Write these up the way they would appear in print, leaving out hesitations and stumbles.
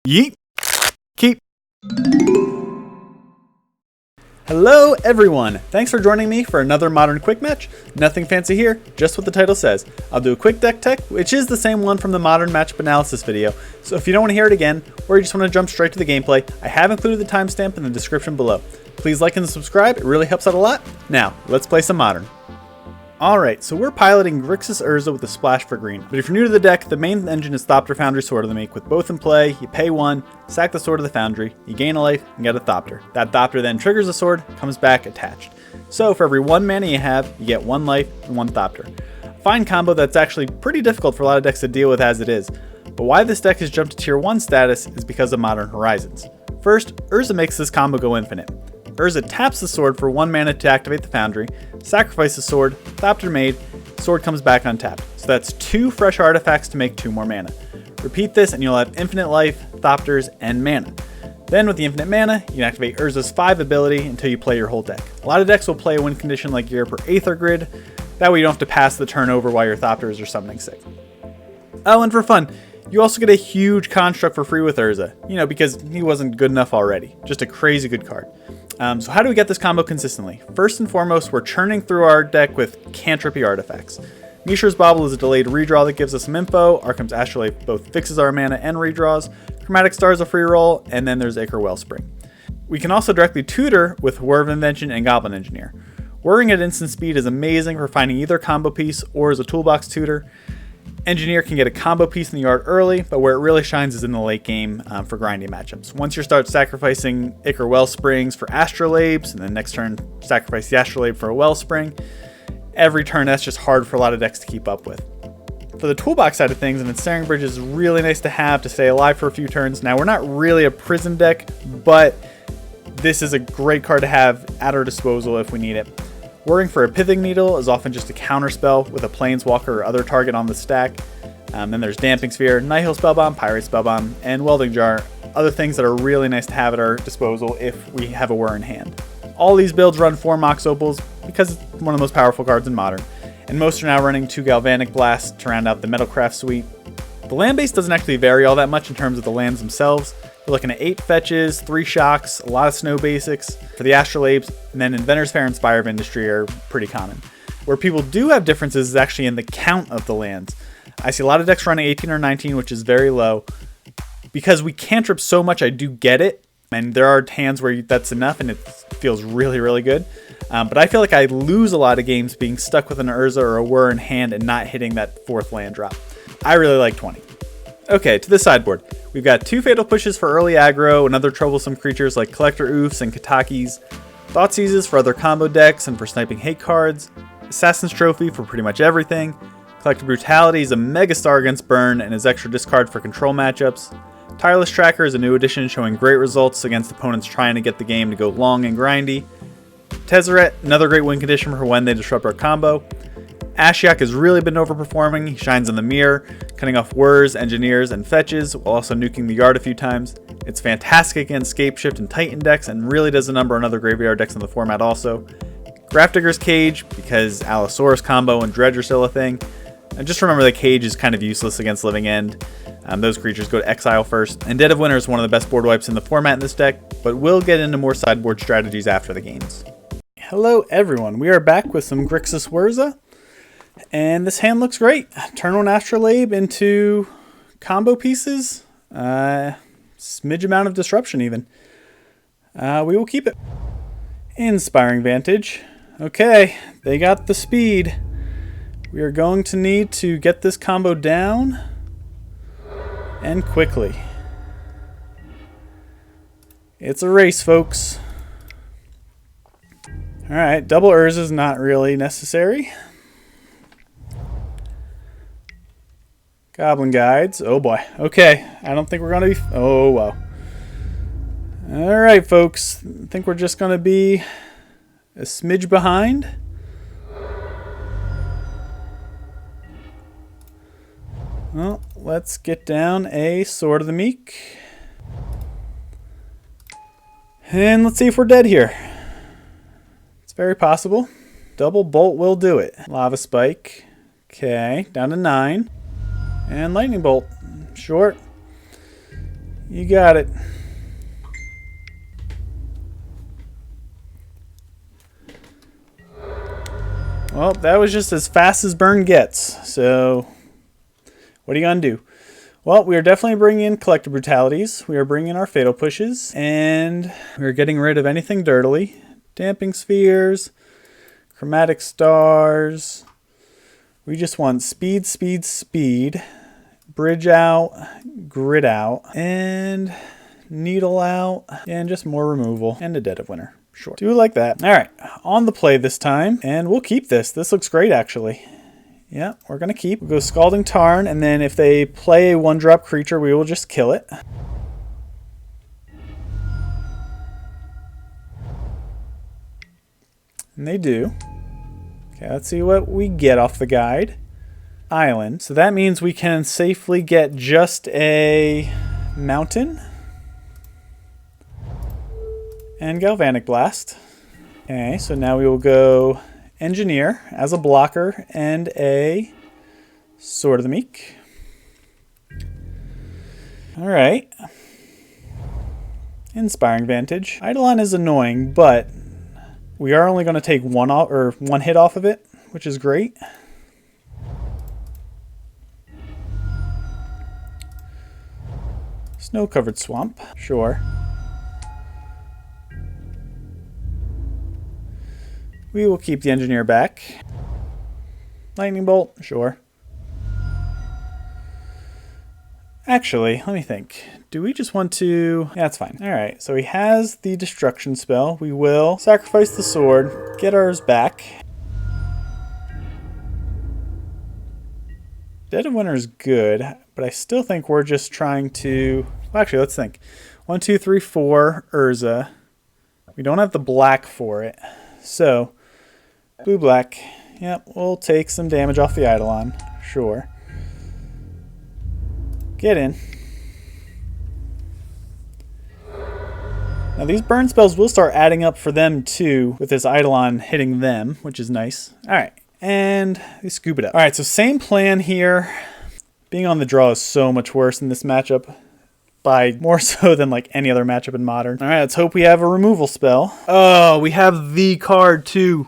Yeet. Keep. Hello everyone! Thanks for joining me for another Modern Quick Match. Nothing fancy here, just what the title says. I'll do a quick deck tech, which is the same one from the Modern Matchup Analysis video, so if you don't want to hear it again, or you just want to jump straight to the gameplay, I have included the timestamp in the description below. Please like and subscribe, it really helps out a lot. Now, let's play some Modern. Alright, so we're piloting Whirza with a splash for green, but if you're new to the deck, the main engine is Thopter, Foundry, Sword of the Meek. With both in play, you pay 1, sack the Sword of the Foundry, you gain a life, and get a Thopter. That Thopter then triggers the sword, comes back attached. So for every 1 mana you have, you get 1 life and 1 Thopter. Fine combo that's actually pretty difficult for a lot of decks to deal with as it is, but why this deck has jumped to tier 1 status is because of Modern Horizons. First, Whirza makes this combo go infinite. Whirza taps the sword for 1 mana to activate the Foundry, sacrifice the sword, Thopter made, sword comes back untapped. So that's 2 fresh artifacts to make 2 more mana. Repeat this and you'll have infinite life, Thopters, and mana. Then with the infinite mana, you can activate Whirza's 5 ability until you play your whole deck. A lot of decks will play a win condition like Europe or Aether Grid, that way you don't have to pass the turn over while your Thopters are summoning sick. Oh, and for fun, you also get a huge construct for free with Whirza, because he wasn't good enough already. Just a crazy good card. So how do we get this combo consistently? First and foremost, we're churning through our deck with cantrippy artifacts. Mishra's Bauble is a delayed redraw that gives us some info. Arkham's Astrolabe both fixes our mana and redraws. Chromatic Star is a free roll, and then there's Ichor Wellspring. We can also directly tutor with Whir of Invention and Goblin Engineer. Whirring at instant speed is amazing for finding either combo piece or as a toolbox tutor. Engineer can get a combo piece in the yard early, but where it really shines is in the late game for grinding matchups. Once you start sacrificing Ichor Wellsprings for Astrolabes, and then next turn sacrifice the Astrolabe for a Wellspring, every turn that's just hard for a lot of decks to keep up with. For the toolbox side of things, an Ensnaring Bridge is really nice to have to stay alive for a few turns. Now, we're not really a prison deck, but this is a great card to have at our disposal if we need it. Whirring for a Pithing Needle is often just a counterspell with a Planeswalker or other target on the stack. Then there's Damping Sphere, Nihil Spellbomb, Pirate Spellbomb, and Welding Jar. Other things that are really nice to have at our disposal if we have a Whir in hand. All these builds run 4 Mox Opals because it's one of the most powerful cards in Modern. And most are now running 2 Galvanic Blasts to round out the Metalcraft suite. The land base doesn't actually vary all that much in terms of the lands themselves. We're looking at 8 fetches, 3 shocks, a lot of snow basics for the Astrolabes, and then Inventor's Fair and Spire of Industry are pretty common. Where people do have differences is actually in the count of the lands. I see a lot of decks running 18 or 19, which is very low. Because we cantrip so much, I do get it, and there are hands where that's enough and it feels really, really good. But I feel like I lose a lot of games being stuck with an Whirza or a Whir in hand and not hitting that 4th land drop. I really like 20. Okay, to the sideboard. We've got 2 Fatal Pushes for early aggro and other troublesome creatures like Collector Oofs and Katakis, Thoughtseizes for other combo decks and for sniping hate cards, Assassin's Trophy for pretty much everything, Collector Brutality is a megastar against burn and is extra discard for control matchups, Tireless Tracker is a new addition showing great results against opponents trying to get the game to go long and grindy, Tezzeret, another great win condition for when they disrupt our combo, Ashiok has really been overperforming. He shines in the mirror, cutting off Whirs, Engineers, and Fetches, while also nuking the yard a few times. It's fantastic against Scapeshift and Titan decks, and really does a number on other graveyard decks in the format also. Grafdigger's Cage, because Allosaurus combo and Dredge are still a thing. And just remember that Cage is kind of useless against Living End. Those creatures go to exile first. And Dead of Winter is one of the best board wipes in the format in this deck, but we'll get into more sideboard strategies after the games. Hello everyone, we are back with some Grixis Whirza. And this hand looks great. Turn 1 Astrolabe into combo pieces. Smidge amount of disruption even. We will keep it. Inspiring Vantage. Okay, they got the speed. We are going to need to get this combo down. And quickly. It's a race, folks. Alright, double Whirza is not really necessary. Goblin Guides. Oh boy. Okay. I don't think we're going to be... Oh, wow. Alright, folks. I think we're just going to be a smidge behind. Well, let's get down a Sword of the Meek. And let's see if we're dead here. It's very possible. Double Bolt will do it. Lava Spike. Okay. Down to 9. And Lightning Bolt. Short. You got it. Well, that was just as fast as burn gets. So, what are you going to do? Well, we are definitely bringing in collective brutalities. We are bringing in our fatal pushes. And we're getting rid of anything dirtily. Damping spheres. Chromatic stars. We just want speed, speed, speed. Bridge out. Grid out. And needle out. And just more removal. And a Dead of Winter. Sure. Do it like that. All right. On the play this time. And we'll keep this. This looks great, actually. Yeah, we're going to keep. We'll go Scalding Tarn. And then if they play a 1-drop creature, we will just kill it. And they do. Okay, let's see what we get off the guide. Island. So that means we can safely get just a mountain. And Galvanic Blast. Okay, so now we will go Engineer as a blocker and a Sword of the Meek. Alright. Inspiring Vantage. Eidolon is annoying, but we are only going to take one hit off of it, which is great. Snow-covered swamp. Sure. We will keep the Engineer back. Lightning Bolt. Sure. Actually, let me think. Do we just want to... Yeah, that's fine. Alright, so he has the Destruction spell. We will sacrifice the sword, get ours back. Dead of Winter is good, but I still think we're just trying to... Well, actually, let's think. 1, 2, 3, 4, Whirza. We don't have the black for it. So, blue-black. Yep, we'll take some damage off the Eidolon. Sure. Get in. Now these burn spells will start adding up for them too, with this Eidolon hitting them, which is nice. Alright, and we scoop it up. Alright, so same plan here. Being on the draw is so much worse in this matchup. By more so than like any other matchup in Modern. Alright, let's hope we have a removal spell. Oh, we have the card too.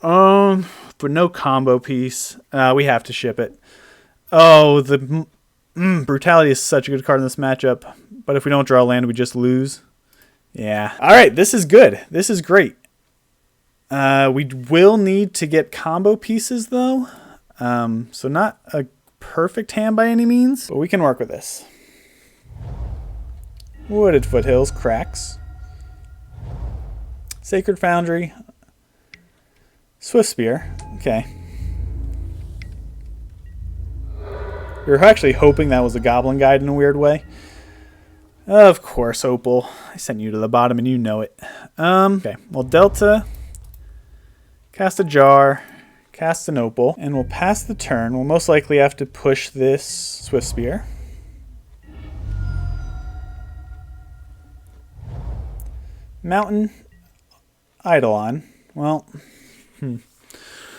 But no combo piece. We have to ship it. Oh, the... Brutality is such a good card in this matchup, but if we don't draw land, we just lose. Yeah. All right, this is good. This is great. We will need to get combo pieces, though. So not a perfect hand by any means, but we can work with this. Wooded Foothills, cracks. Sacred Foundry. Swift Spear. Okay. We were actually hoping that was a Goblin Guide in a weird way. Of course, Opal. I sent you to the bottom and you know it. Okay, well, Delta. Cast a Jar. Cast an Opal. And we'll pass the turn. We'll most likely have to push this Swift Spear. Mountain. Eidolon. Well,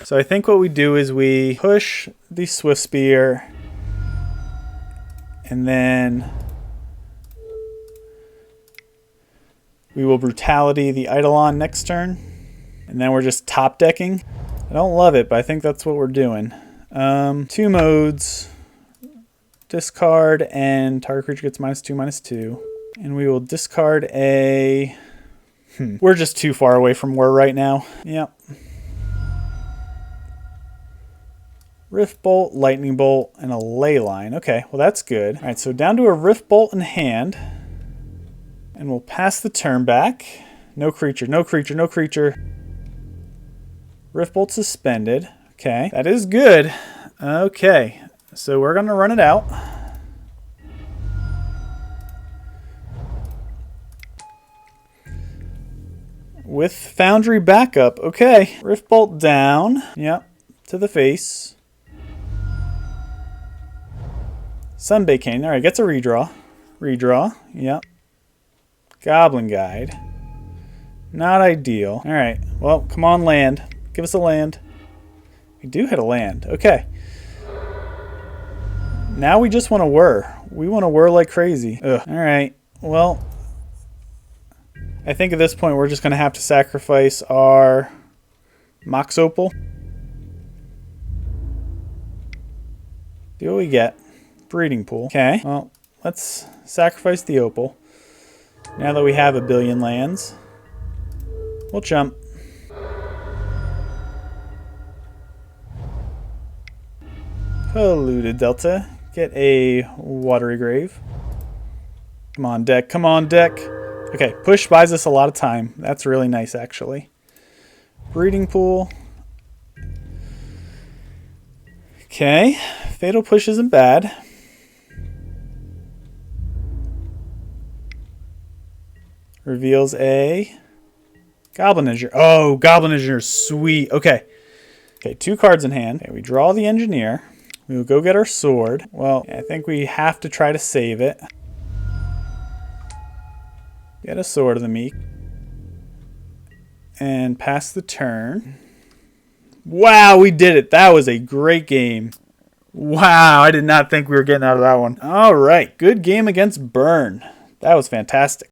So I think what we do is we push the Swift Spear. And then we will Brutality the Eidolon next turn. And then we're just top decking. I don't love it, but I think that's what we're doing. 2 modes. Discard and target creature gets -2/-2. And we will discard a... We're just too far away from Whir right now. Yep. Rift Bolt, Lightning Bolt, and a Ley Line. Okay, well that's good. All right, so down to a Rift Bolt in hand. And we'll pass the turn back. No creature, no creature, no creature. Rift Bolt suspended. Okay, that is good. Okay, so we're going to run it out. With Foundry backup. Okay, Rift Bolt down. Yep, to the face. Sunbake Canyon. Alright, gets a redraw. Redraw. Yep. Goblin Guide. Not ideal. Alright, well, come on, land. Give us a land. We do hit a land. Okay. Now we just want to Whir. We want to whir like crazy. Ugh. All right. Well, I think at this point we're just going to have to sacrifice our Mox Opal. See what we get. Breeding pool. Okay. Well, let's sacrifice the Opal. Now that we have a billion lands, we'll jump. Polluted Delta. Get a Watery Grave. Come on, deck. Come on, deck. Okay, push buys us a lot of time. That's really nice, actually. Breeding pool. Okay. Fatal push isn't bad. Reveals a Goblin Engineer. Oh, Goblin Engineer is sweet. Okay. Okay, 2 cards in hand. Okay, we draw the Engineer. We will go get our sword. Well, I think we have to try to save it. Get a Sword of the Meek. And pass the turn. Wow, we did it. That was a great game. Wow, I did not think we were getting out of that one. All right, good game against Burn. That was fantastic.